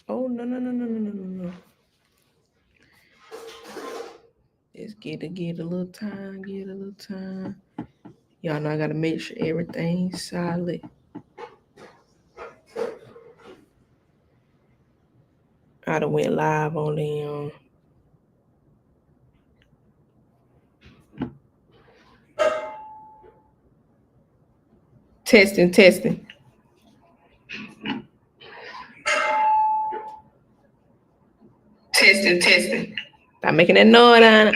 Oh, no. Let's get a little time, Y'all know I gotta make sure everything's solid. I done went live on them. Testing. Testing. Stop making that noise on it.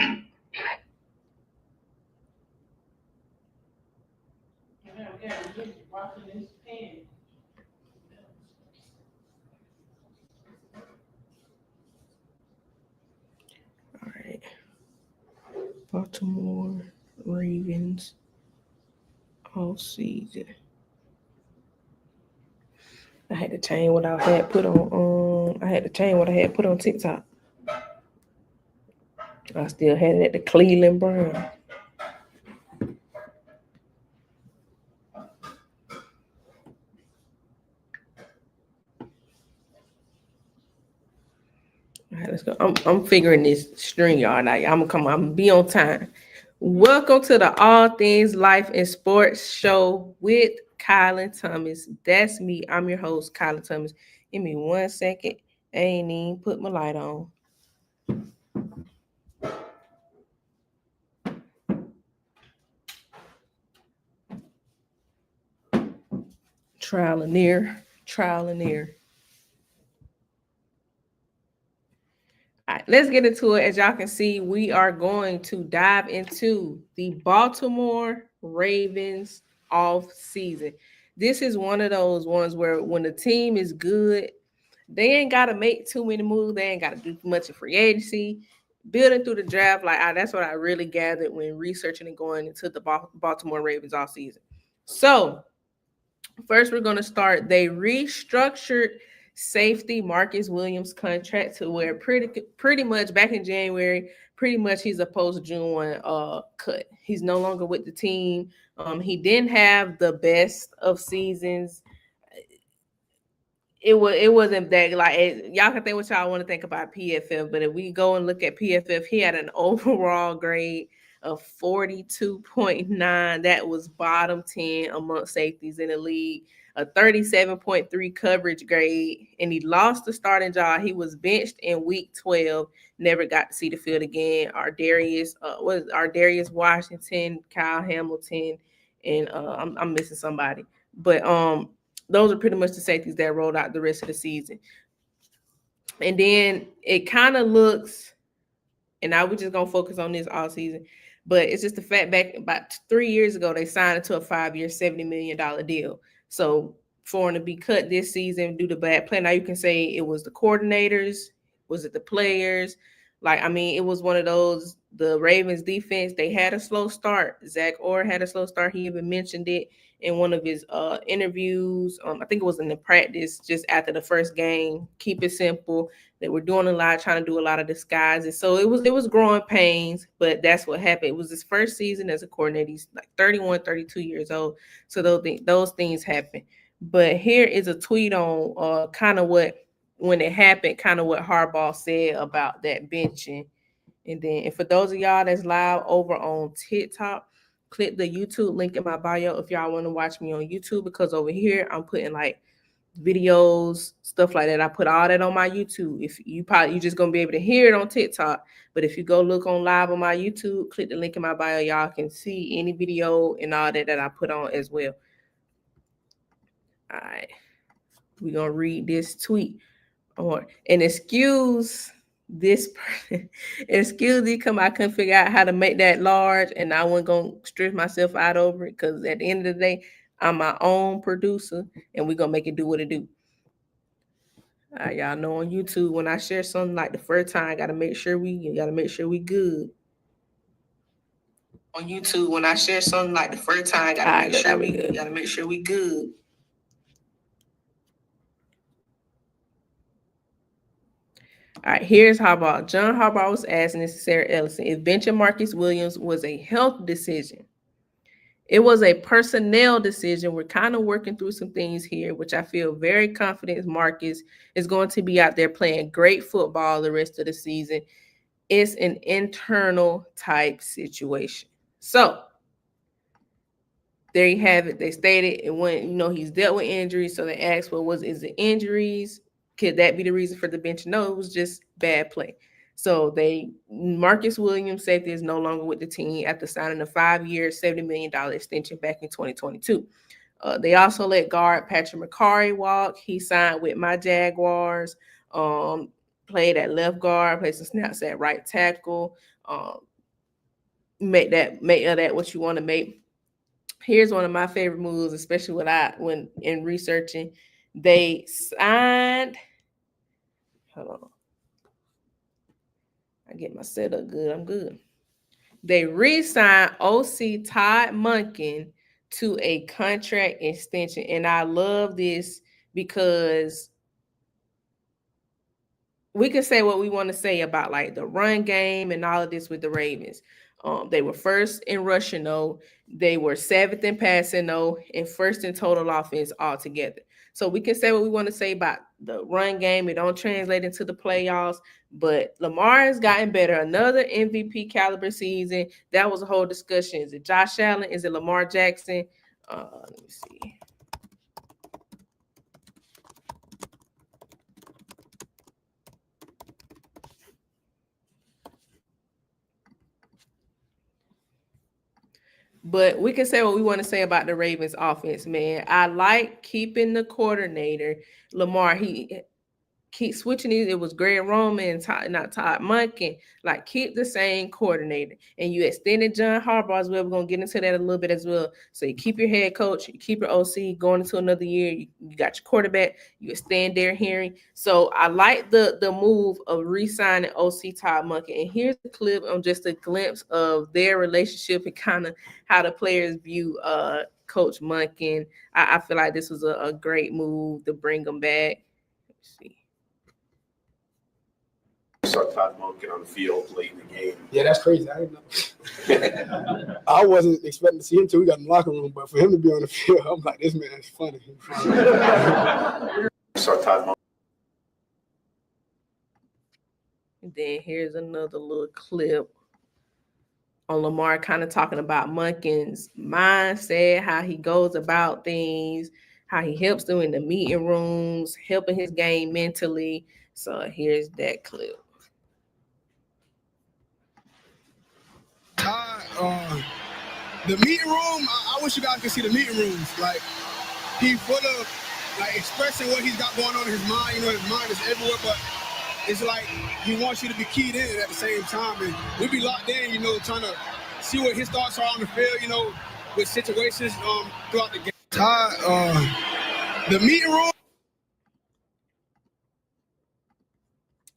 All right. Baltimore Ravens all season. I had to change what I had put on. I had to change what I had put on TikTok. I still had it at the Cleveland Browns. All right, let's go. I'm figuring this string, y'all. I'm gonna be on time. Welcome to the All Things Life and Sports Show with Kylan Thomas. That's me. I'm your host, Kylan Thomas. Give me 1 second. I ain't even put my light on. Trial and error. All right, let's get into it. As y'all can see, we are going to dive into the Baltimore Ravens off season. This is one of those ones where when the team is good, they ain't got to make too many moves. They ain't got to do much of free agency. Building through the draft, that's what I really gathered when researching and going into the Baltimore Ravens off season. So first, we're going to start. They restructured safety Marcus Williams' contract to where pretty much back in January, pretty much he's a post June 1 cut. He's no longer with the team. He didn't have the best of seasons. It wasn't that y'all can think what y'all want to think about PFF, but if we go and look at PFF, he had an overall grade of 42.9. That was bottom 10 among safeties in the league. A 37.3 coverage grade, and he lost the starting job. He was benched in week 12, never got to see the field again. Darius Washington, Kyle Hamilton, and I'm missing somebody. But those are pretty much the safeties that rolled out the rest of the season. And then it kind of looks, and now we're just going to focus on this all season, but it's just the fact back about 3 years ago, they signed into a 5-year, $70 million deal. So for him to be cut this season due to bad play, now you can say it was the coordinators, was it the players? It was one of those, the Ravens defense, they had a slow start. Zach Orr had a slow start. He even mentioned it in one of his interviews. I think it was in the practice just after the first game. Keep it simple. They were doing a lot, trying to do a lot of disguises. So it was growing pains, but that's what happened. It was his first season as a coordinator. He's like 31, 32 years old. So those things happen. But here is a tweet on kind of what, when it happened, kind of what Harbaugh said about that benching. And then, and for those of y'all that's live over on TikTok, click the YouTube link in my bio if y'all want to watch me on YouTube, because over here I'm putting like videos, stuff like that. I put all that on my YouTube. If you just gonna be able to hear it on TikTok, but if you go look on live on my YouTube, click the link in my bio, y'all can see any video and all that I put on as well. All right, we're gonna read this tweet. And excuse this person. Excuse me, I couldn't figure out how to make that large, and I wasn't gonna stress myself out over it, because at the end of the day, I'm my own producer, and we're gonna make it do what it do. All right, y'all know on YouTube, when I share something like the first time, gotta make sure we good. On YouTube, when I share something like the first time, gotta make sure we good. All right, here's Harbaugh. John Harbaugh was asking this to Sarah Ellison if benching Marcus Williams was a health decision. It was a personnel decision. We're kind of working through some things here, which I feel very confident Marcus is going to be out there playing great football the rest of the season. It's an internal type situation. So there you have it. They stated it when he's dealt with injuries. So they asked, well, is it injuries? Could that be the reason for the bench? No, it was just bad play. So Marcus Williams, safety, is no longer with the team after signing a 5-year, $70 million extension back in 2022. They also let guard Patrick McCarry walk. He signed with my Jaguars. Played at left guard, played some snaps at right tackle. Make that what you want to make. Here's one of my favorite moves, especially when in researching. They signed. Hold on. I get my setup good. I'm good. They re-signed OC Todd Monken to a contract extension. And I love this because we can say what we want to say about like the run game and all of this with the Ravens. They were first in rushing, though. They were 7th in passing, though, and first in total offense altogether. So we can say what we want to say about the run game. It don't translate into the playoffs, but Lamar has gotten better. Another MVP caliber season. That was a whole discussion. Is it Josh Allen? Is it Lamar Jackson? Let me see. But we can say what we want to say about the Ravens offense, man. I like keeping the coordinator. Lamar, he keep switching these. It was Greg Roman, not Todd Monken. Like, keep the same coordinator. And you extended John Harbaugh as well. We're going to get into that a little bit as well. So you keep your head coach, you keep your OC going into another year. You got your quarterback, you extend their hearing. So I like the move of re-signing OC Todd Monken. And here's a clip on just a glimpse of their relationship and kind of how the players view Coach Monken. I feel like this was a great move to bring him back. Let's see. Saw Todd Monken on the field late in the game. Yeah, that's crazy. I didn't know. I wasn't expecting to see him until we got in the locker room, but for him to be on the field, I'm like, this man is funny. Saw Todd Monken. And then here's another little clip on Lamar kind of talking about Monken's mindset, how he goes about things, how he helps them in the meeting rooms, helping his game mentally. So here's that clip. The meeting room, I wish you guys could see the meeting rooms. Like, he full of, like, expressing what he's got going on in his mind. You know, his mind is everywhere, but it's like he wants you to be keyed in at the same time. And we be locked in, you know, trying to see what his thoughts are on the field, you know, with situations throughout the game. The meeting room.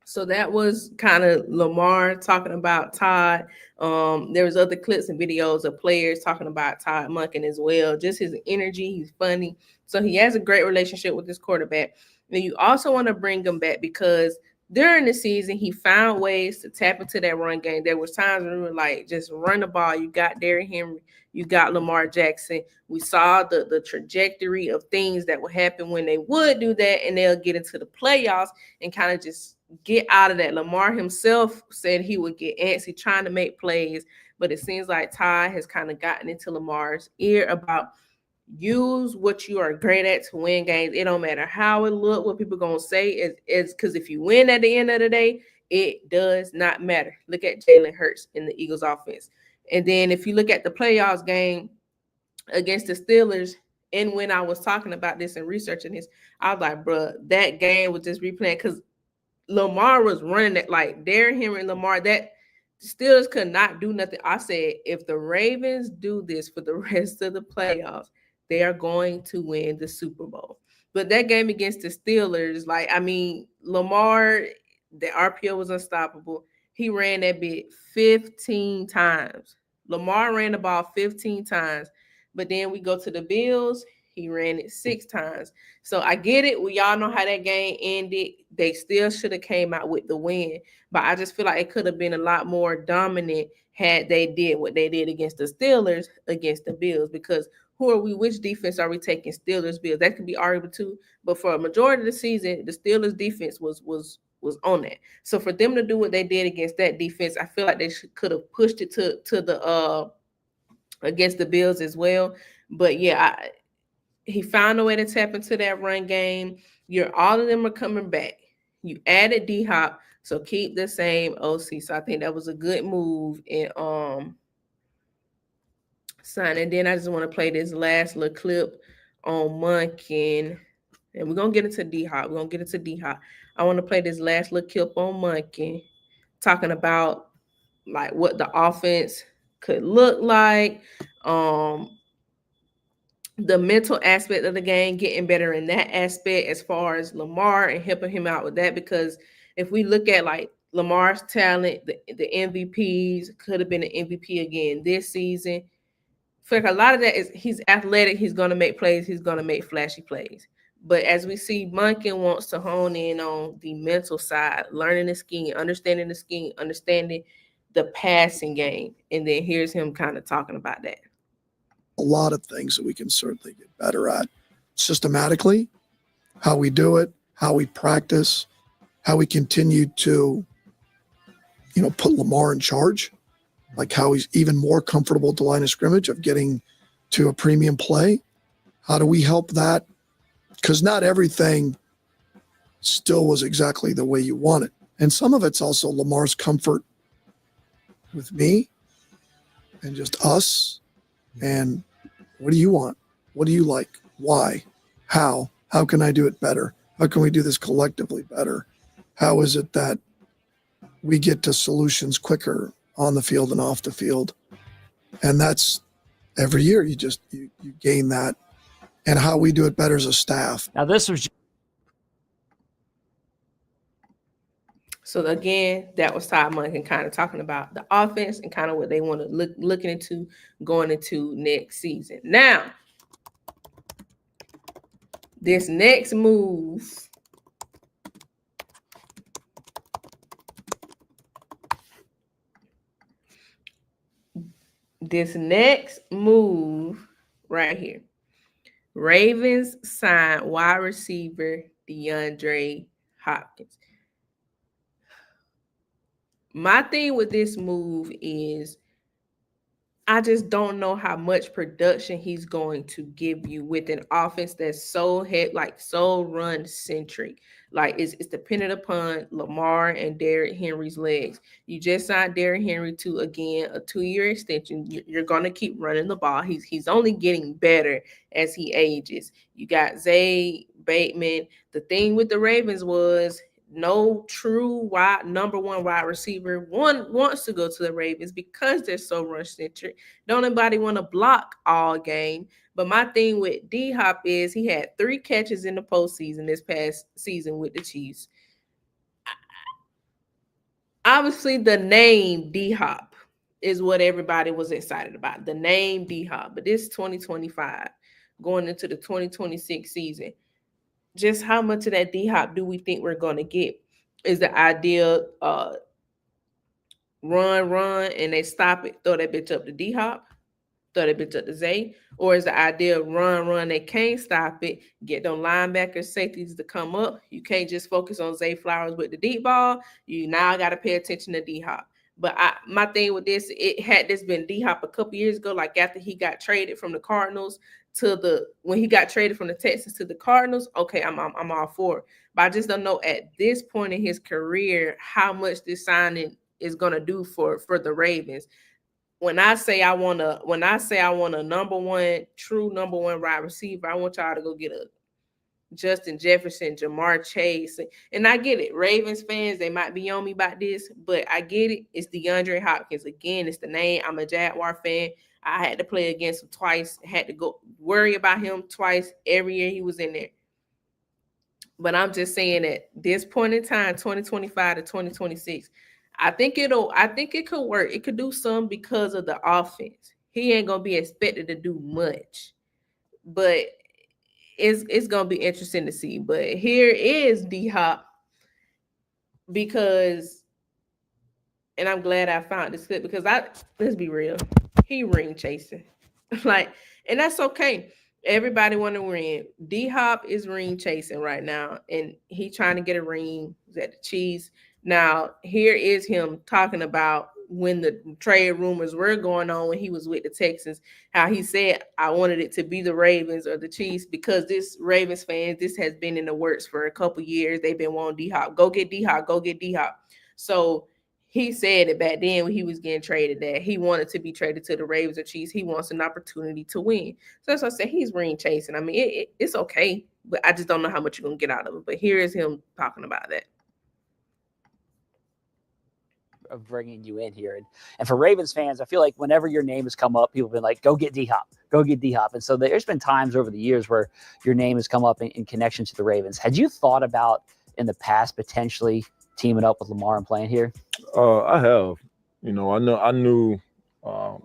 So that was kind of Lamar talking about Todd. There was other clips and videos of players talking about Todd Monken as well. Just his energy, he's funny. So he has a great relationship with his quarterback. And you also want to bring him back because during the season, he found ways to tap into that run game. There was times when we were like, just run the ball. You got Derrick Henry, you got Lamar Jackson. We saw the trajectory of things that would happen when they would do that, and they'll get into the playoffs and kind of just get out of that. Lamar himself said he would get antsy trying to make plays, but it seems like Ty has kind of gotten into Lamar's ear about use what you are great at to win games. It don't matter how it look, what people gonna say is because if you win at the end of the day, it does not matter. Look at Jalen Hurts in the Eagles offense. And then if you look at the playoffs game against the Steelers, and when I was talking about this and researching this, I was like, bro, that game was just replaying because Lamar was running it like Derrick Henry and Lamar. That Steelers could not do nothing. I said, if the Ravens do this for the rest of the playoffs, they are going to win the Super Bowl. But that game against the Steelers, like, I mean, Lamar, the RPO was unstoppable. He ran that bit 15 times. Lamar ran the ball 15 times. But then we go to the Bills. He ran it 6 times. So I get it. We all know how that game ended. they still should have came out with the win. But I just feel like it could have been a lot more dominant had they did what they did against the Steelers, against the Bills. Because who are we? Which defense are we taking? Steelers, Bills. That could be arguable too. But for a majority of the season, the Steelers defense was on that. So for them to do what they did against that defense, I feel like they could have pushed it to the against the Bills as well. But yeah, he found a way to tap into that run game. All of them are coming back. You added D Hop, so keep the same OC. So I think that was a good move in sign. And then I just want to play this last little clip on Munkin. And we're gonna get into D Hop. We're gonna get into D Hop. I want to play this last little clip on Munkin, talking about like what the offense could look like. The mental aspect of the game, getting better in that aspect as far as Lamar and helping him out with that. Because if we look at like Lamar's talent, the MVPs could have been an MVP again this season. I feel like a lot of that is he's athletic, he's going to make plays, he's going to make flashy plays. But as we see, Munkin wants to hone in on the mental side, learning the scheme, understanding the passing game. And then here's him kind of talking about that. A lot of things that we can certainly get better at systematically, how we do it, how we practice, how we continue to, put Lamar in charge, like how he's even more comfortable at the line of scrimmage of getting to a premium play. How do we help that? Because not everything still was exactly the way you want it. And some of it's also Lamar's comfort with me and just us. And what do you want? What do you like? Why? How? How can I do it better? How can we do this collectively better? How is it that we get to solutions quicker on the field and off the field? And that's every year you gain that, and how we do it better as a staff. Now this was. So again, that was Todd Monken kind of talking about the offense and kind of what they want to looking into going into next season. Now, this next move, right here, Ravens signed wide receiver DeAndre Hopkins. My thing with this move is I just don't know how much production he's going to give you with an offense that's so run centric. Like it's dependent upon Lamar and Derrick Henry's legs. You just signed Derrick Henry to again a 2-year extension. You're gonna keep running the ball. He's only getting better as he ages. You got Zay Bateman. The thing with the Ravens was no true number one wide receiver wants to go to the Ravens because they're so run centric. Don't anybody want to block all game. But my thing with D Hop is he had 3 catches in the postseason this past season with the Chiefs. Obviously, the name D Hop is what everybody was excited about. The name D Hop, but this 2025 going into the 2026 season. Just how much of that D Hop do we think we're going to get? Is the idea run and they stop it, throw that bitch up to D Hop, throw that bitch up to Zay? Or is the idea run, they can't stop it, get them linebackers, safeties to come up? You can't just focus on Zay Flowers with the deep ball. You now got to pay attention to D Hop. But my thing with this, had this been D Hop a couple years ago, like after he got traded from the Cardinals when he got traded from the Texans to the Cardinals, okay, I'm all for it. But I just don't know at this point in his career how much this signing is gonna do for the Ravens. When I say I want a true number one wide receiver, I want y'all to go get a Justin Jefferson, Jamar Chase. And I get it. Ravens fans, they might be on me about this, but I get it. It's DeAndre Hopkins. Again, it's the name. I'm a Jaguar fan. I had to play against him twice. Had to go worry about him twice every year he was in there. But I'm just saying at this point in time, 2025 to 2026, I think it could work. It could do some because of the offense. He ain't gonna be expected to do much, but it's gonna be interesting to see. But here is D Hop because, and I'm glad I found this clip because let's be real, he ring chasing, like, and that's okay. Everybody want to ring. D Hop is ring chasing right now, and he trying to get a ring at the Chiefs. Now here is him talking about when the trade rumors were going on when he was with the Texans, how he said, I wanted it to be the Ravens or the Chiefs because this Ravens fans, this has been in the works for a couple years. They've been wanting D Hop, go get D Hop, go get D Hop. So he said it back then when he was getting traded that he wanted to be traded to the Ravens or Chiefs. He wants an opportunity to win. So that's what I said. He's ring chasing. I mean, it's okay, but I just don't know how much you're going to get out of it. But here is him talking about that. Of bringing you in here. And for Ravens fans, I feel like whenever your name has come up, people have been like, go get D-Hop, go get D-Hop. And so there's been times over the years where your name has come up in connection to the Ravens. Had you thought about in the past potentially teaming up with Lamar and playing here? I have. I knew I'm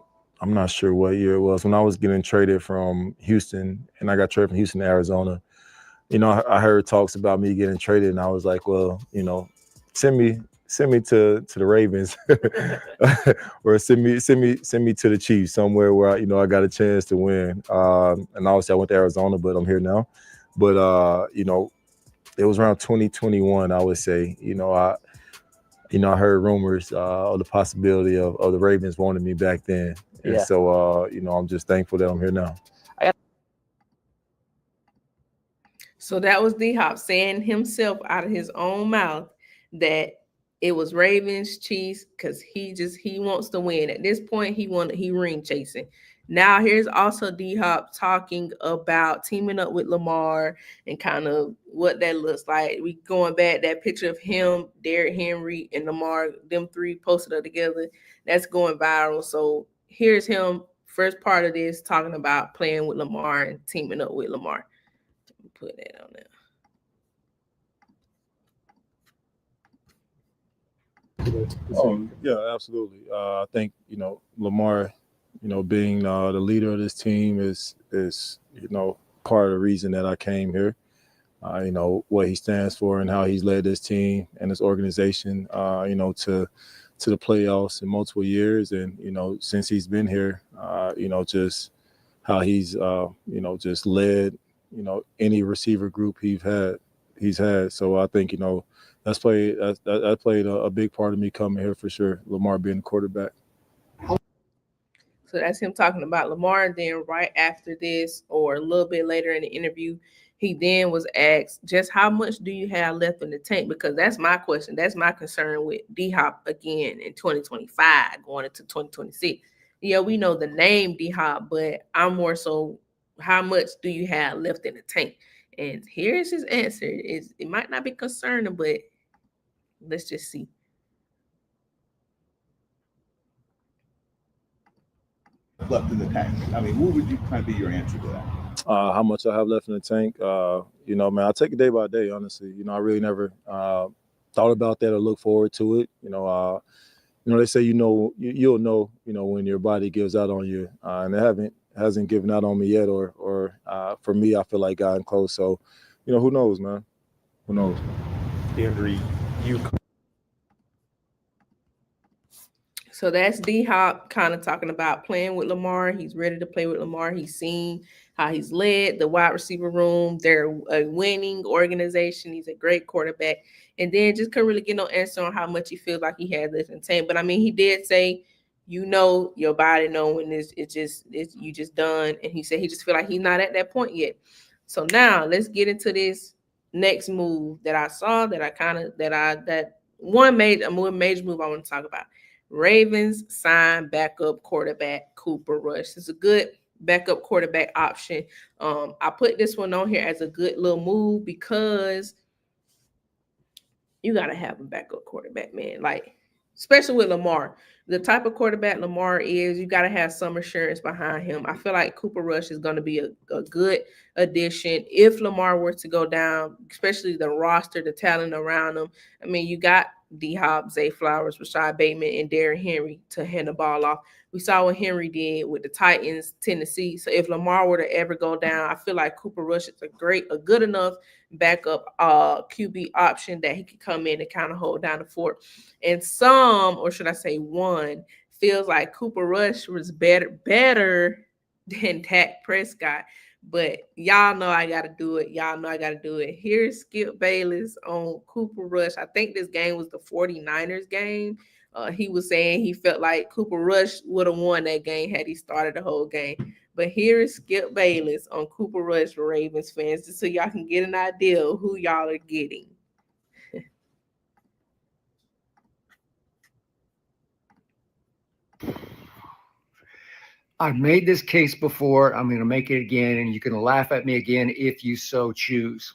not sure what year it was when I was getting traded from Houston, and I got traded from Houston to Arizona. I heard talks about me getting traded, and I was like, well, send me to the Ravens or send me to the Chiefs, somewhere where I got a chance to win. And obviously I went to Arizona, but I'm here now. But it was around 2021, I would say. I heard rumors of the possibility of the Ravens wanting me back then. And Yeah. So I'm just thankful that I'm here now. So that was D-Hop saying himself out of his own mouth that it was Ravens, Chiefs, because he wants to win. At this point, he ring chasing. Now here's also D-Hop talking about teaming up with Lamar and kind of what that looks like. We going back, that picture of him, Derrick Henry, and Lamar, them three posted up together. That's going viral. So here's him, first part of this, talking about playing with Lamar and teaming up with Lamar. Put that on there. Oh yeah, absolutely. I think Lamar, being the leader of this team is part of the reason that I came here. What he stands for and how he's led this team and this organization, to the playoffs in multiple years, and since he's been here, just how he's just led any receiver group he's had. So I think that played a big part of me coming here for sure. Lamar being the quarterback. So that's him talking about Lamar. And then right after this, or a little bit later in the interview, he then was asked, just how much do you have left in the tank? Because that's my question. That's my concern with D-Hop again in 2025, going into 2026. Yeah, we know the name D-Hop, but I'm more so, how much do you have left in the tank? And here's his answer. It might not be concerning, but let's just see. Left in the tank. I mean, what would you kind of be your answer to that? How much I have left in the tank? Man, I take it day by day, honestly. I really never thought about that or look forward to it. They say you'll know when your body gives out on you, and it hasn't given out on me yet, or for me, I feel like gotten close. So, who knows, man? Who knows? Henry, So that's D-Hop kind of talking about playing with Lamar. He's ready to play with Lamar. He's seen how he's led the wide receiver room. They're a winning organization. He's a great quarterback. And then just couldn't really get no answer on how much he feels like he had left in the tank. But I mean, he did say, your body knowing you just done. And he said he just feel like he's not at that point yet. So now let's get into this next move that I saw that one major move I want to talk about. Ravens sign backup quarterback Cooper Rush. It's a good backup quarterback option. I put this one on here as a good little move because you got to have a backup quarterback, man. Like, especially with Lamar. The type of quarterback Lamar is, you got to have some assurance behind him. I feel like Cooper Rush is going to be a good addition if Lamar were to go down, especially the roster, the talent around him. I mean, you got D-Hop, Zay Flowers, Rashad Bateman, and Derrick Henry to hand the ball off. We saw what Henry did with the Titans, Tennessee. So if Lamar were to ever go down, I feel like Cooper Rush is a good enough backup QB option that he could come in and kind of hold down the fort. And or should I say one, feels like Cooper Rush was better than Dak Prescott. But y'all know I got to do it. Y'all know I got to do it. Here's Skip Bayless on Cooper Rush. I think this game was the 49ers game. He was saying he felt like Cooper Rush would have won that game had he started the whole game. But here is Skip Bayless on Cooper Rush for Ravens fans, just so y'all can get an idea of who y'all are getting. I've made this case before. I'm going to make it again, and you can laugh at me again if you so choose.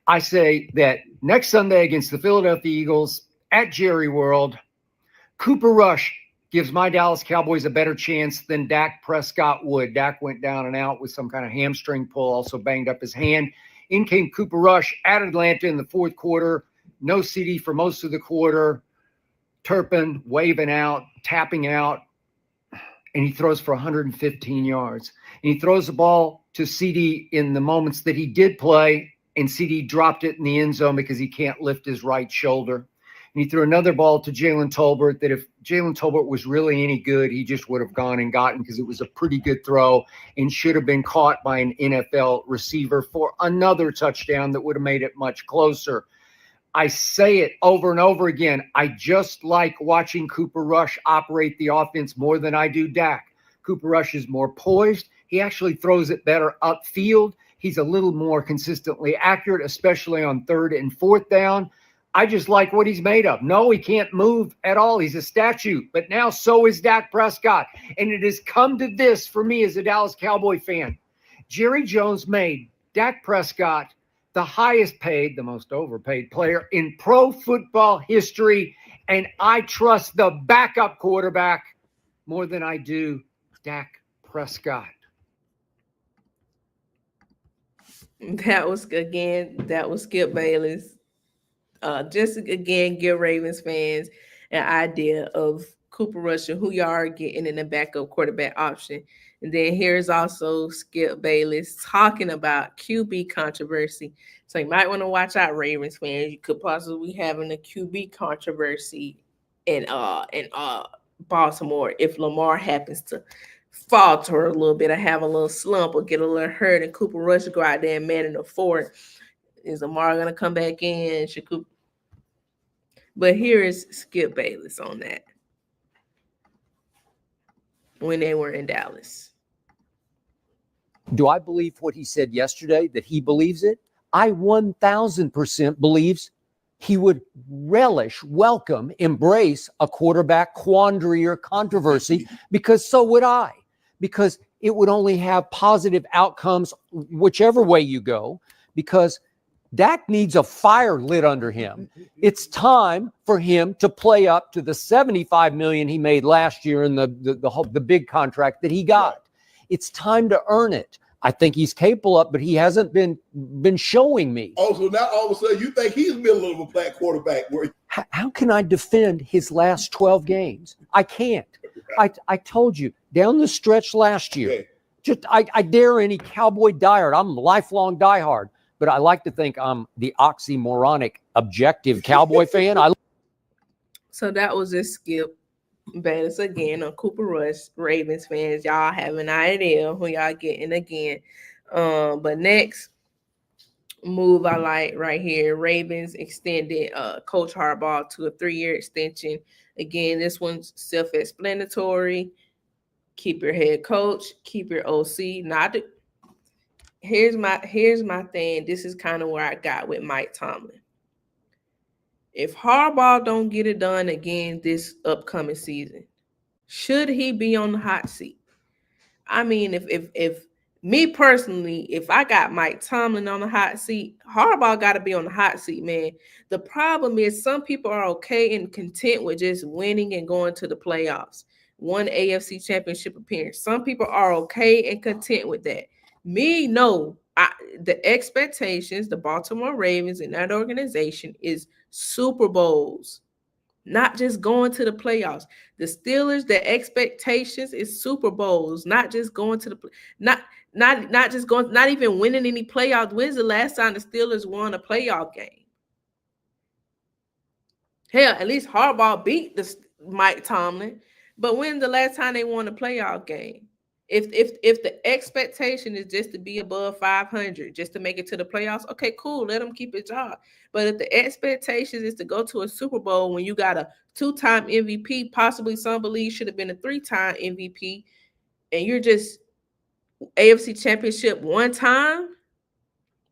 I say that next Sunday against the Philadelphia Eagles at Jerry World, Cooper Rush gives my Dallas Cowboys a better chance than Dak Prescott would. Dak went down and out with some kind of hamstring pull, also banged up his hand. In came Cooper Rush at Atlanta in the fourth quarter. No CD for most of the quarter. Turpin waving out, tapping out. And he throws for 115 yards. And he throws the ball to CD in the moments that he did play, and CD dropped it in the end zone because he can't lift his right shoulder. And he threw another ball to Jalen Tolbert that if Jalen Tolbert was really any good, he just would have gone and gotten, because it was a pretty good throw and should have been caught by an NFL receiver for another touchdown that would have made it much closer. I say it over and over again. I just like watching Cooper Rush operate the offense more than I do Dak. Cooper Rush is more poised. He actually throws it better upfield. He's a little more consistently accurate, especially on third and fourth down. I just like what he's made of. No, he can't move at all. He's a statue. But now so is Dak Prescott. And it has come to this for me as a Dallas Cowboy fan. Jerry Jones made Dak Prescott the highest paid, the most overpaid player in pro football history. And I trust the backup quarterback more than I do Dak Prescott. That was Skip Bayless. Just again, give Ravens fans an idea of Cooper Rush and who you are getting in the backup quarterback option. And then here's also Skip Bayless talking about QB controversy. So you might want to watch out, Ravens fans. You could possibly be having a QB controversy in Baltimore if Lamar happens to falter a little bit or have a little slump or get a little hurt, and Cooper Rush go out there and man in the fort. Is Lamar gonna come back in? But here is Skip Bayless on that when they were in Dallas. Do I believe what he said yesterday, that he believes it? I 1,000% believes he would relish, welcome, embrace a quarterback quandary or controversy, because so would I, because it would only have positive outcomes whichever way you go, because Dak needs a fire lit under him. It's time for him to play up to the $75 million he made last year in the big contract that he got. It's time to earn it. I think he's capable of, but he hasn't been showing me. Oh, so now all of a sudden you think he's middle of a black quarterback? How can I defend his last 12 games? I can't. I told you down the stretch last year. I dare any Cowboy diehard. I'm a lifelong diehard, but I like to think I'm the oxymoronic objective Cowboy fan. So that was just Skip Bayless again on Cooper Rush. Ravens fans, y'all have an idea who y'all getting again. But next move I like right here, Ravens extended Coach Harbaugh to a 3-year extension. Again, this one's self-explanatory. Keep your head coach, keep your OC. Here's my thing. This is kind of where I got with Mike Tomlin. If Harbaugh don't get it done again this upcoming season, should he be on the hot seat? I mean, if me personally, if I got Mike Tomlin on the hot seat, Harbaugh got to be on the hot seat, man. The problem is some people are okay and content with just winning and going to the playoffs. One AFC championship appearance. Some people are okay and content with that. Me, no. The expectations, the Baltimore Ravens and that organization is Super Bowls. not just going to the playoffs. The Steelers, their expectations is Super Bowls, not just going to the not just going, not even winning any playoffs. When's the last time the Steelers won a playoff game? Hell, at least Harbaugh beat the Mike Tomlin, but when's the last time they won a playoff game? If the expectation is just to be above 500, just to make it to the playoffs, okay, cool, let them keep it job. But if the expectations is to go to a Super Bowl when you got a 2-time MVP, possibly some believe should have been a 3-time MVP, and you're just AFC Championship 1 time,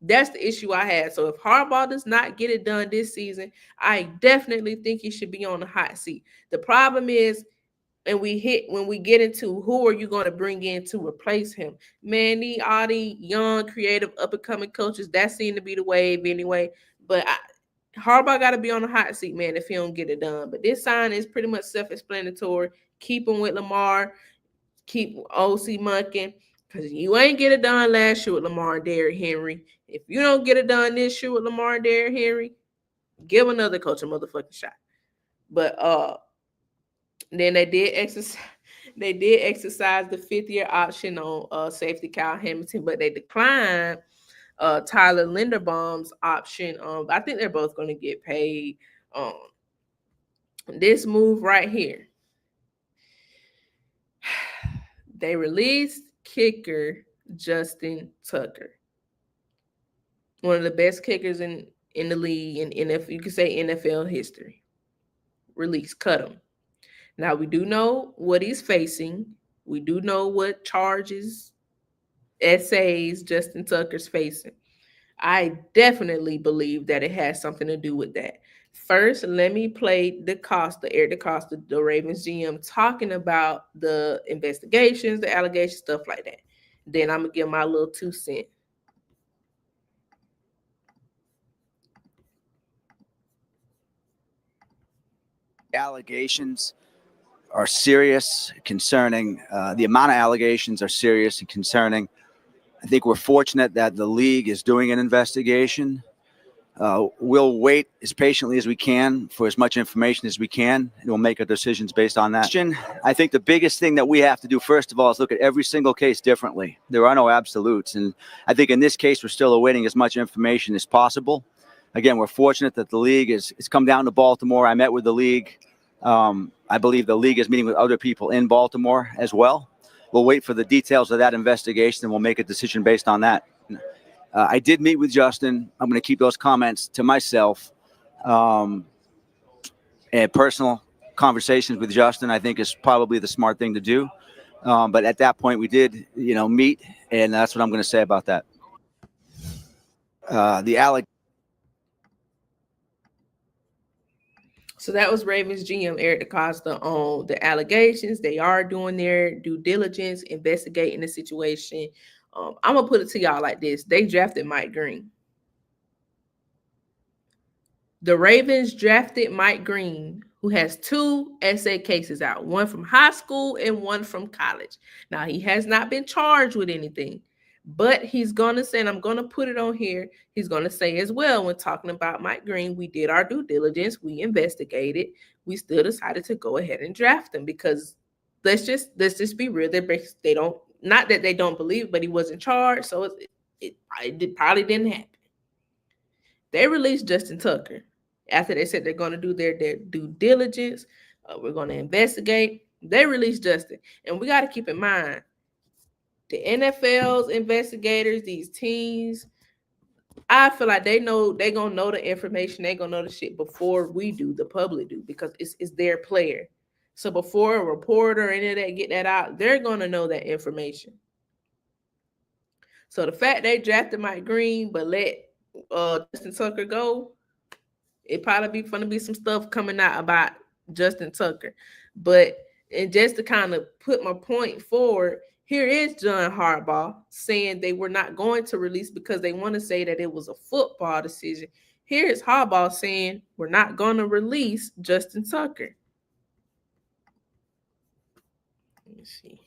that's the issue I had. So if Harbaugh does not get it done this season, I definitely think he should be on the hot seat. The problem is, and when we get into who are you going to bring in to replace him, man, all the young, creative, up and coming coaches, that seemed to be the wave anyway. But Harbaugh got to be on the hot seat, man, if he don't get it done. But this sign is pretty much self-explanatory. Keep him with Lamar, keep OC Munkin, because you ain't get it done last year with Lamar and Derrick Henry. If you don't get it done this year with Lamar and Derrick Henry, give another coach a motherfucking shot. But then they did exercise the 5th-year option on safety Kyle Hamilton, but they declined Tyler Linderbaum's option. I think they're both going to get paid. This move right here, they released kicker Justin Tucker, one of the best kickers in the league, and NFL, you could say NFL history. Cut him. Now, we do know what he's facing. We do know what charges, essays Justin Tucker's facing. I definitely believe that it has something to do with that. First, let me play Eric DeCosta, the Ravens GM, talking about the investigations, the allegations, stuff like that. Then I'm going to give my little 2 cents. Allegations are serious, concerning. The amount of allegations are serious and concerning. I think we're fortunate that the league is doing an investigation. We'll wait as patiently as we can for as much information as we can, and we'll make our decisions based on that. I think the biggest thing that we have to do, first of all, is look at every single case differently. There are no absolutes, and I think in this case, we're still awaiting as much information as possible. Again, we're fortunate that the league has come down to Baltimore. I met with the league. I believe the league is meeting with other people in Baltimore as well. We'll wait for the details of that investigation, and we'll make a decision based on that. I did meet with Justin. I'm going to keep those comments to myself. And personal conversations with Justin, I think, is probably the smart thing to do. But at that point, we did, meet, and that's what I'm going to say about that. So that was Ravens GM Eric DeCosta on the allegations. They are doing their due diligence, investigating the situation. I'm going to put it to y'all like this. They drafted Mike Green. The Ravens drafted Mike Green, who has 2 essay cases out, one from high school and one from college. Now, he has not been charged with anything, but he's going to say, and I'm going to put it on here, he's going to say as well, when talking about Mike Green, we did our due diligence, we investigated, we still decided to go ahead and draft him because let's just be real, they don't, not that they don't believe, but he wasn't charged, so it probably didn't happen. They released Justin Tucker after they said they're going to do their due diligence. We're going to investigate. They released Justin. And we got to keep in mind, the NFL's investigators, these teams, I feel like they're going to know the information. They're going to know the shit before we do, the public do, because it's their player. So before a reporter or any of that get that out, they're going to know that information. So the fact they drafted Mike Green but let Justin Tucker go, it probably going to be some stuff coming out about Justin Tucker. But and just to kind of put my point forward, here is John Harbaugh saying they were not going to release because they want to say that it was a football decision. Here is Harbaugh saying we're not going to release Justin Tucker. Let me see.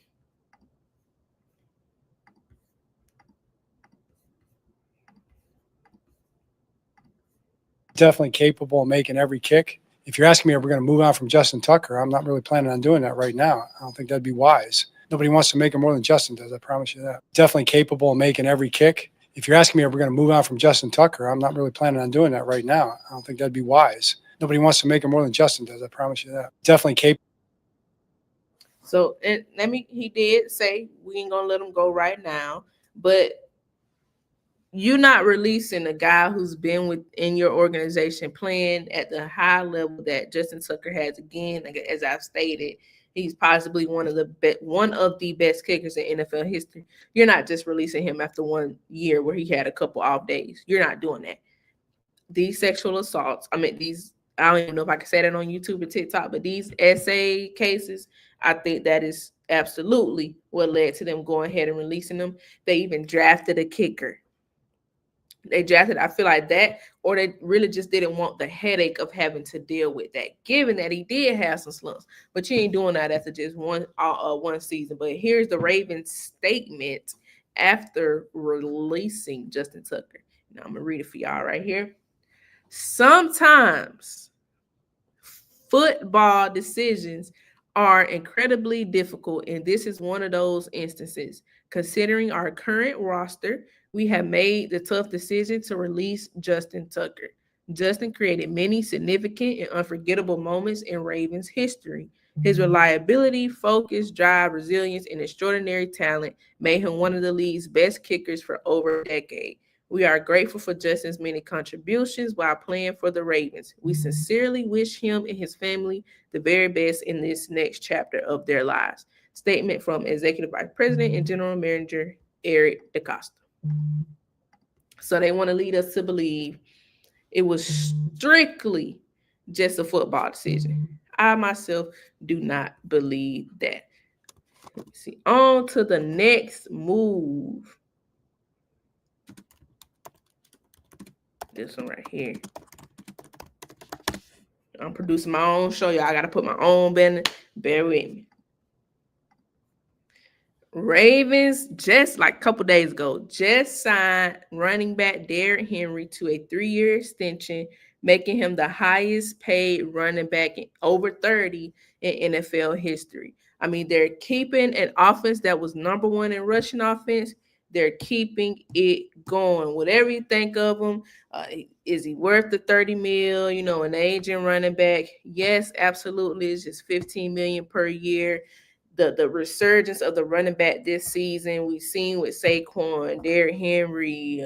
Definitely capable of making every kick If you're asking me, are we going to move on from Justin Tucker? I'm not really planning on doing that right now. I don't think that'd be wise. Nobody wants to make it more than Justin does. I promise you that. Definitely capable of making every kick. If you're asking me, are we going to move on from Justin Tucker? I'm not really planning on doing that right now. I don't think that'd be wise. Nobody wants to make it more than Justin does. I promise you that. Definitely capable. So, and he did say we ain't gonna let him go right now, but you're not releasing a guy who's been within your organization playing at the high level that Justin Tucker has. Again, as I've stated, he's possibly one of the best kickers in NFL history. You're not just releasing him after 1 year where he had a couple off days. You're not doing that. These sexual assaults, I don't even know if I can say that on YouTube or TikTok, but these SA cases, I think that is absolutely what led to them going ahead and releasing them. They even drafted a kicker. I feel like that, or they really just didn't want the headache of having to deal with that, given that he did have some slumps. But you ain't doing that after just one season. But here's the Ravens statement after releasing Justin Tucker. Now I'm gonna read it for y'all right here. Sometimes football decisions are incredibly difficult, and this is one of those instances. Considering our current roster, we have made the tough decision to release Justin Tucker. Justin created many significant and unforgettable moments in Ravens history. His reliability, focus, drive, resilience, and extraordinary talent made him one of the league's best kickers for over a decade. We are grateful for Justin's many contributions while playing for the Ravens. We sincerely wish him and his family the very best in this next chapter of their lives. Statement from Executive Vice President and General Manager Eric DeCosta. So they want to lead us to believe it was strictly just a football decision. I myself do not believe that. Let's see. On to the next move. This one right here. I'm producing my own show, y'all. I got to put my own banner. Bear with me. Ravens, just like a couple days ago, just signed running back Derrick Henry to a 3-year extension, making him the highest paid running back in over 30 in NFL history. They're keeping an offense that was number one in rushing offense. They're keeping it going. Whatever you think of him, is he worth the 30 mil? An aging running back? Yes, absolutely. It's just $15 million per year. The resurgence of the running back this season, we've seen with Saquon, Derrick Henry,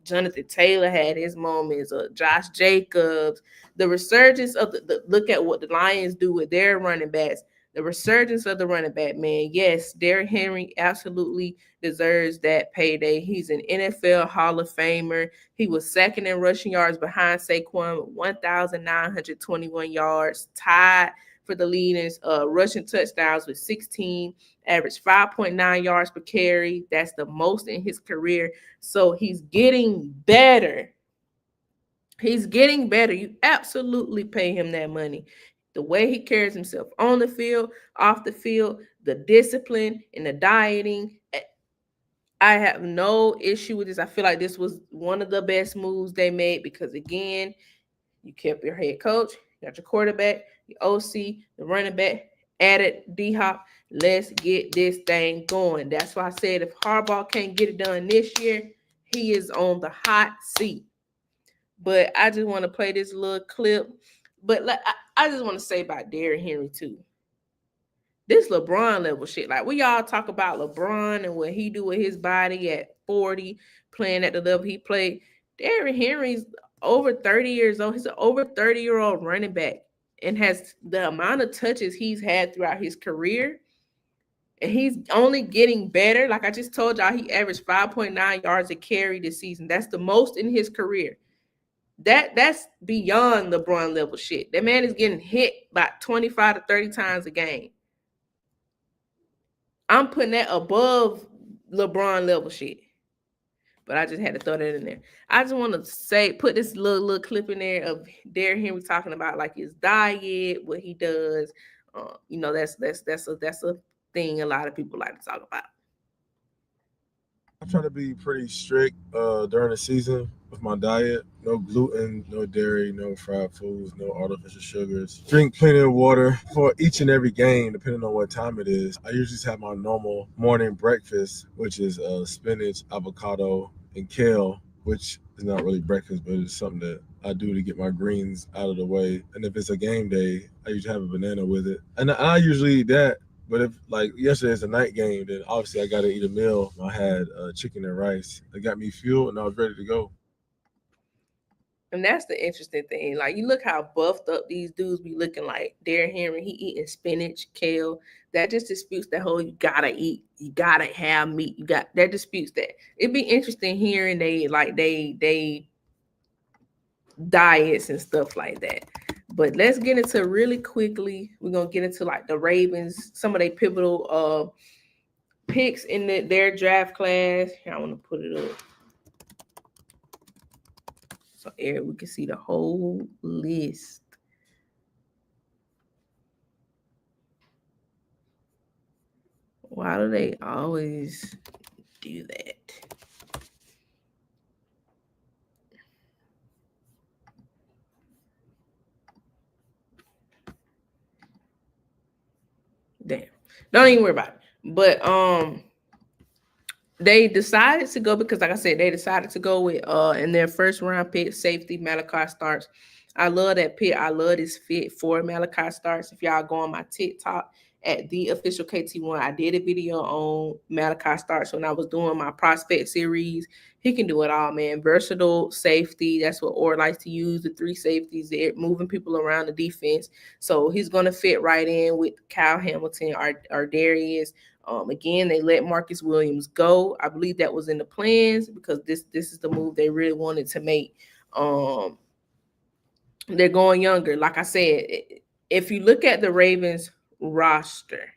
Jonathan Taylor had his moments, Josh Jacobs. The resurgence of the look at what the Lions do with their running backs. The resurgence of the running back, man. Yes, Derrick Henry absolutely deserves that payday. He's an NFL Hall of Famer. He was second in rushing yards behind Saquon with 1,921 yards, tied for the lead in rushing touchdowns with 16, averaged 5.9 yards per carry. That's the most in his career. So he's getting better. He's getting better. You absolutely pay him that money. The way he carries himself on the field, off the field, the discipline and the dieting. I have no issue with this. I feel like this was one of the best moves they made because, again, you kept your head coach, you got your quarterback, your OC, the running back, added D-Hop. Let's get this thing going. That's why I said if Harbaugh can't get it done this year, he is on the hot seat. But I just want to play this little clip. But I just want to say about Derrick Henry too. This LeBron level shit. Like, we all talk about LeBron and what he do with his body at 40, playing at the level he played. Derrick Henry's over 30 years old. He's an over 30-year-old running back and has the amount of touches he's had throughout his career. And he's only getting better. Like I just told y'all, he averaged 5.9 yards a carry this season. That's the most in his career. That's beyond LeBron level shit. That man is getting hit by 25 to 30 times a game. I'm putting that above LeBron level shit. But I just had to throw that in there. I just want to put this little clip in there of Derrick Henry talking about like his diet, what he does. That's a thing a lot of people like to talk about. I try to be pretty strict during the season with my diet. No gluten, no dairy, no fried foods, no artificial sugars. Drink plenty of water for each and every game, depending on what time it is. I usually just have my normal morning breakfast, which is spinach, avocado, and kale, which is not really breakfast, but it's something that I do to get my greens out of the way. And if it's a game day, I usually have a banana with it. And I usually eat that. But if like yesterday's a night game, then obviously I got to eat a meal. I had chicken and rice. It got me fueled, and I was ready to go. And that's the interesting thing. Like, you look how buffed up these dudes be looking. Like Derrick Henry, he eating spinach, kale. That just disputes that whole you gotta eat, you gotta have meat. You got that disputes that. It'd be interesting hearing they diets and stuff like that. But let's get into really quickly. We're gonna get into like the Ravens, some of their pivotal picks in their draft class. Here, I want to put it up so Eric, we can see the whole list. Why do they always do that? Damn. Don't even worry about it. But they decided to go because, like I said, they decided to go with in their first round pick, safety Malachi Starks. I love that pick. I love this fit for Malachi Starks. If y'all go on my TikTok at the official KT1, I did a video on Malachi Starks when I was doing my prospect series. He can do it all, man. Versatile safety. That's what Orr likes to use. The three safeties there, moving people around the defense. So he's gonna fit right in with Kyle Hamilton or Darius. Again, they let Marcus Williams go. I believe that was in the plans because this is the move they really wanted to make. They're going younger. Like I said, if you look at the Ravens roster,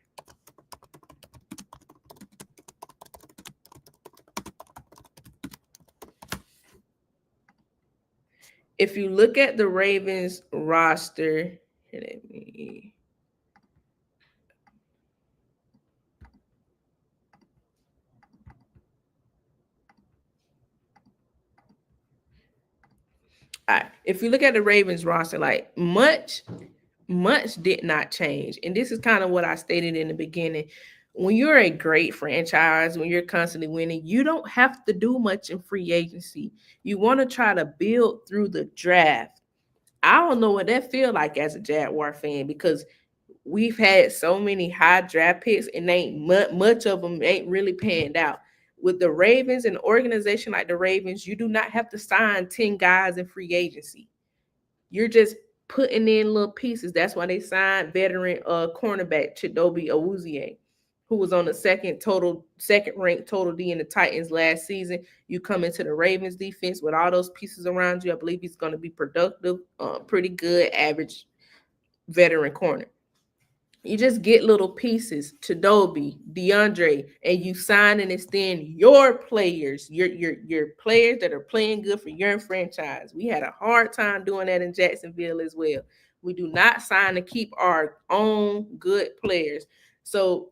let me. All right. If you look at the Ravens roster, like much did not change. And this is kind of what I stated in the beginning. When you're a great franchise, when you're constantly winning, you don't have to do much in free agency. You want to try to build through the draft. I don't know what that feel like as a Jaguar fan because we've had so many high draft picks and ain't much of them ain't really panned out. With the Ravens, an organization like the Ravens, you do not have to sign 10 guys in free agency. You're just putting in little pieces. That's why they signed veteran cornerback Chidobe Awuzie, who was on the second ranked total D in the Titans last season. You come into the Ravens defense with all those pieces around you. I believe he's going to be productive, pretty good, average veteran corner. You just get little pieces, Chidobe, DeAndre, and you sign and extend your players, your players that are playing good for your franchise. We had a hard time doing that in Jacksonville as well. We do not sign to keep our own good players. So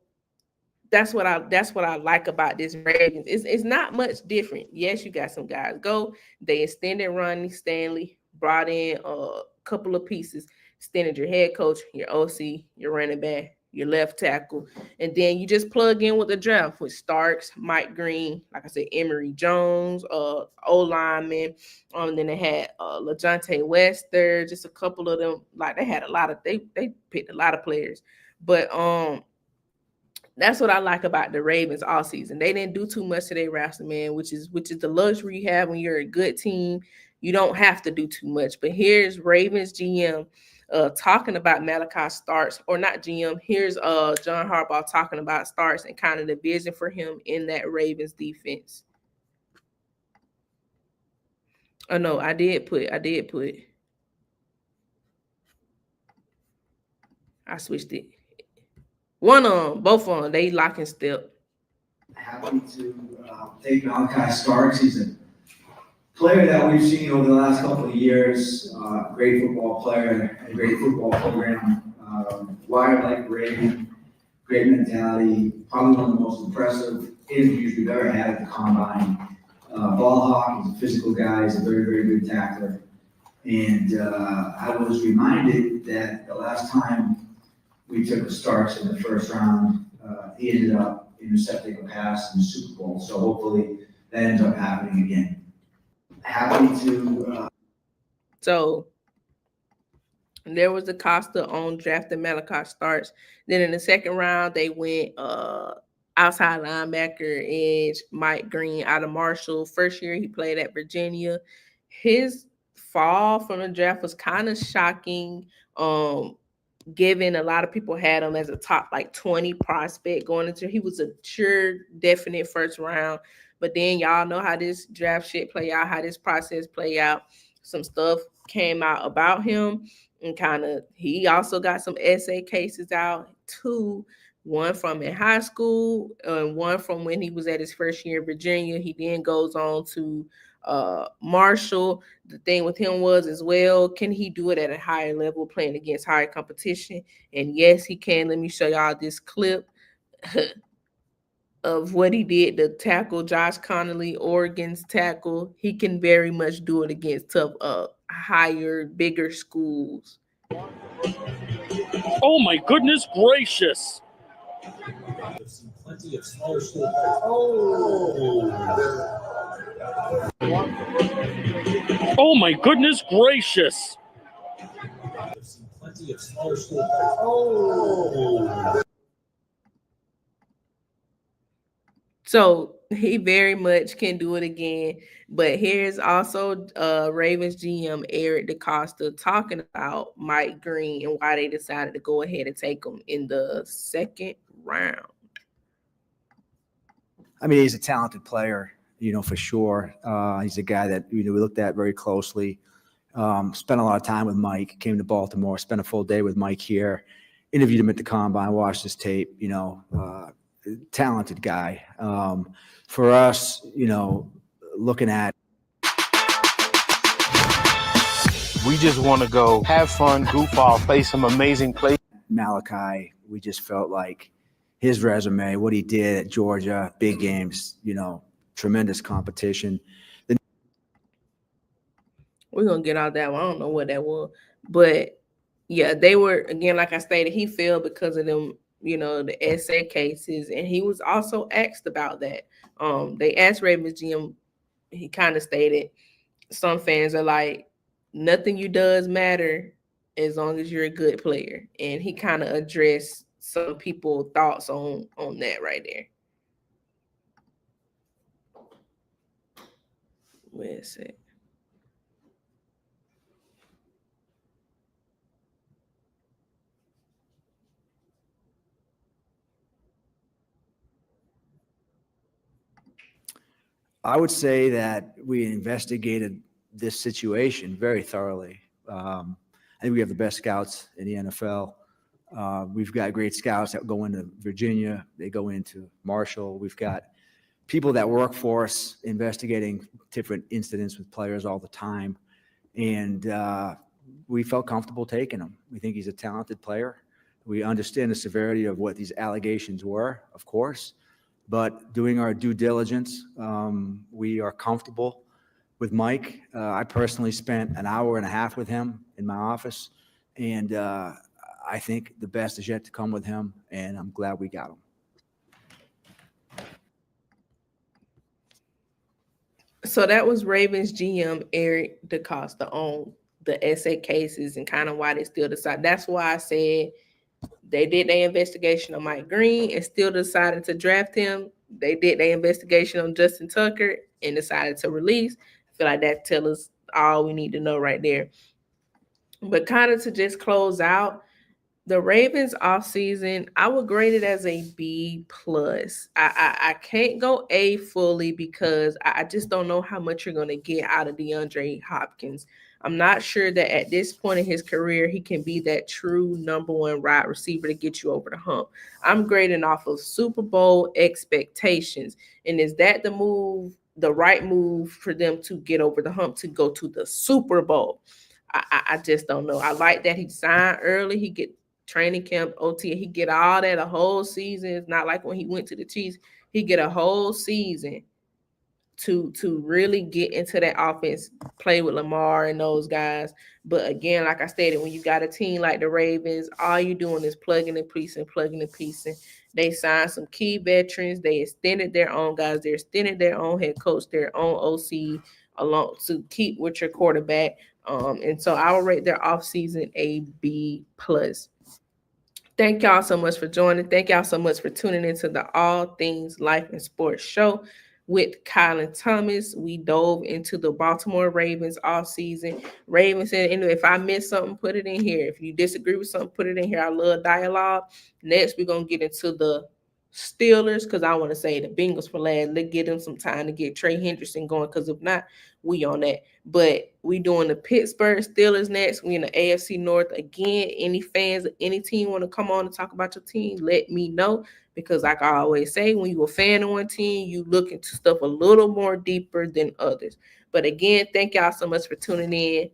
that's what I like about this Ravens. It's not much different. Yes, you got some guys go. They extended Ronnie Stanley, brought in a couple of pieces, extended your head coach, your OC, your running back, your left tackle, and then you just plug in with the draft with Starks, Mike Green, like I said, Emory Jones, O lineman. Then they had LaJohntay Wester, just a couple of them. Like they had a lot of they picked a lot of players, but that's what I like about the Ravens all season. They didn't do too much to their roster, man, which is the luxury you have when you're a good team. You don't have to do too much. But here's Ravens GM talking about Malachi Starks, or not GM. Here's John Harbaugh talking about Starks and kind of the vision for him in that Ravens defense. Oh no, I did put. I switched it. Both of them, they lock and step. Happy to take Malachi Starks. He's a player that we've seen over the last couple of years. Great football player, a great football program. Wired like Raven, great mentality. Probably one of the most impressive interviews we've ever had at the combine. Ball hawk, he's a physical guy, he's a very, very good tackler. And I was reminded that the last time we took the Starks in the first round, he ended up intercepting a pass in the Super Bowl. So hopefully that ends up happening again. Happy to. So there was the Costa on drafted Malachi Starks. Then in the second round, they went outside linebacker edge Mike Green out of Marshall. First year he played at Virginia. His fall from the draft was kind of shocking. Given a lot of people had him as a top like 20 prospect going into, he was a sure definite first round. But then y'all know how this draft shit play out, how this process play out. Some stuff came out about him, and kind of he also got some essay cases out too. One from in high school, and one from when he was at his first year in Virginia. He then goes on to Marshall. The thing with him was as well, can he do it at a higher level playing against higher competition? And yes, he can. Let me show y'all this clip of what he did to tackle Josh Connolly, Oregon's tackle. He can very much do it against tough, higher, bigger schools. Oh my goodness gracious! Plenty of smaller school. Oh my goodness gracious! Plenty of smaller school. So he very much can do it again. But here's also Ravens GM Eric DeCosta talking about Mike Green and why they decided to go ahead and take him in the second round. I mean, he's a talented player, for sure. He's a guy that, we looked at very closely. Spent a lot of time with Mike, came to Baltimore, spent a full day with Mike here, interviewed him at the combine, watched his tape, talented guy. For us, looking at. We just want to go have fun, goof off, play some amazing plays. Malachi, we just felt like his resume, what he did at Georgia, big games, tremendous competition. We're going to get out that one. I don't know what that was. But, yeah, they were, again, like I stated, he failed because of them, the essay cases. And he was also asked about that. They asked Ravens GM, he kind of stated, some fans are like, nothing you does matter as long as you're a good player. And he kind of addressed some people's thoughts on that right there. Where is it? I would say that we investigated this situation very thoroughly. I think we have the best scouts in the NFL. We've got great scouts that go into Virginia. They go into Marshall. We've got people that work for us investigating different incidents with players all the time. And we felt comfortable taking him. We think he's a talented player. We understand the severity of what these allegations were, of course. But doing our due diligence, we are comfortable with Mike. I personally spent an hour and a half with him in my office, and I think the best is yet to come with him, and I'm glad we got him. So that was Ravens GM Eric DeCosta on the essay cases and kind of why they still decide. That's why I said they did their investigation on Mike Green and still decided to draft him. They did their investigation on Justin Tucker and decided to release. I feel like that tells us all we need to know right there. But kind of to just close out, the Ravens offseason, I would grade it as a B+. I can't go A fully because I just don't know how much you're going to get out of DeAndre Hopkins. I'm not sure that at this point in his career, he can be that true number one wide receiver to get you over the hump. I'm grading off of Super Bowl expectations. And is that the right move for them to get over the hump to go to the Super Bowl? I just don't know. I like that he signed early. He get training camp, OT, he get all that a whole season. It's not like when he went to the Chiefs, He get a whole season to really get into that offense, play with Lamar and those guys. But again, like I stated, when you got a team like the Ravens, all you doing is plugging and piecing. They signed some key veterans. They extended their own guys. They extended their own head coach, their own OC along to keep with your quarterback. And so I will rate their offseason a B+. Thank y'all so much for joining. Thank y'all so much for tuning into the All Things Life and Sports show with Kylan Thomas. We dove into the Baltimore Ravens all season. Ravens said, anyway, if I missed something, put it in here. If you disagree with something, put it in here. I love dialogue. Next, we're going to get into the Steelers, because I want to say the Bengals for last. Let's get them some time to get Trey Henderson going, because if not, we on that. But we doing the Pittsburgh Steelers next. We in the AFC North again. Any fans of any team want to come on and talk about your team, let me know. Because like I always say, when you're a fan of one team, you look into stuff a little more deeper than others. But again, thank y'all so much for tuning in.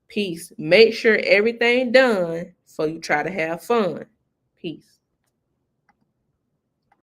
Peace. Make sure everything done before you try to have fun. Peace.